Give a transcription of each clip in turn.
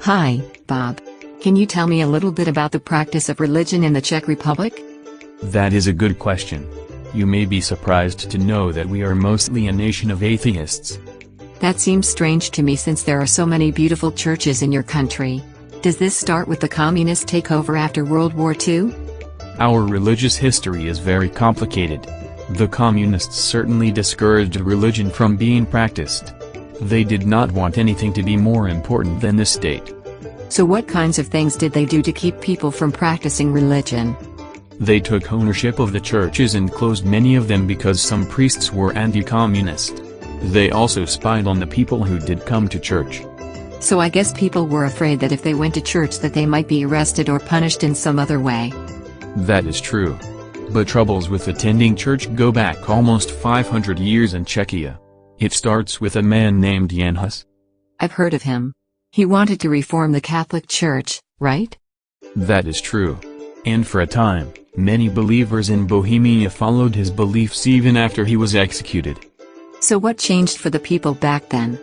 Hi, Bob. Can you tell me a little bit about the practice of religion in the Czech Republic? That is a good question. You may be surprised to know that we are mostly a nation of atheists. That seems strange to me since there are so many beautiful churches in your country. Does this start with the communist takeover after World War II? Our religious history is very complicated. The communists certainly discouraged religion from being practiced. They did not want anything to be more important than the state. So what kinds of things did they do to keep people from practicing religion? They took ownership of the churches and closed many of them because some priests were anti-communist. They also spied on the people who did come to church. So I guess people were afraid that if they went to church that they might be arrested or punished in some other way. That is true. But troubles with attending church go back almost 500 years in Czechia. It starts with a man named Jan Hus. I've heard of him. He wanted to reform the Catholic Church, right? That is true. And for a time, many believers in Bohemia followed his beliefs even after he was executed. So what changed for the people back then?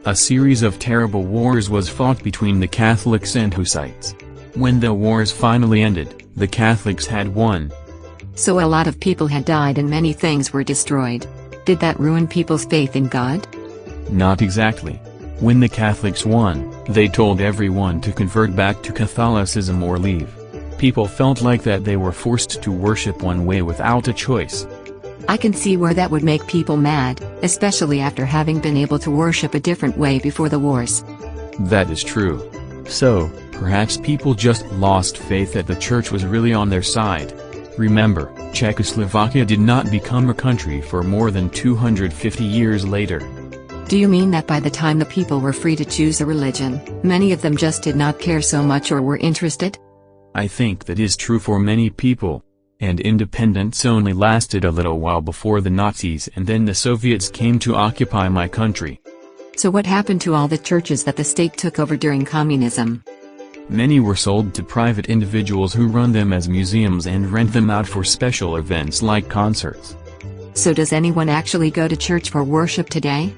A series of terrible wars was fought between the Catholics and Hussites. When the wars finally ended, the Catholics had won. So a lot of people had died and many things were destroyed. Did that ruin people's faith in God? Not exactly. When the Catholics won, they told everyone to convert back to Catholicism or leave. People felt like that they were forced to worship one way without a choice. I can see where that would make people mad, especially after having been able to worship a different way before the wars. That is true. So, perhaps people just lost faith that the church was really on their side. Remember, Czechoslovakia did not become a country for more than 250 years later. Do you mean that by the time the people were free to choose a religion, many of them just did not care so much or were interested? I think that is true for many people. And independence only lasted a little while before the Nazis and then the Soviets came to occupy my country. So what happened to all the churches that the state took over during communism? Many were sold to private individuals who run them as museums and rent them out for special events like concerts. So does anyone actually go to church for worship today?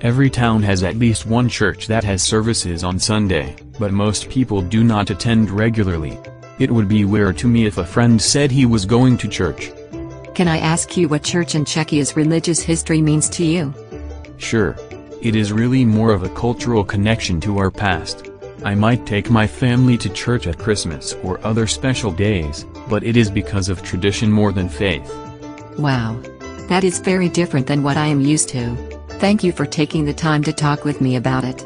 Every town has at least one church that has services on Sunday, but most people do not attend regularly. It would be weird to me if a friend said he was going to church. Can I ask you what church in Czechia's religious history means to you? Sure. It is really more of a cultural connection to our past. I might take my family to church at Christmas or other special days, but it is because of tradition more than faith. Wow. That is very different than what I am used to. Thank you for taking the time to talk with me about it.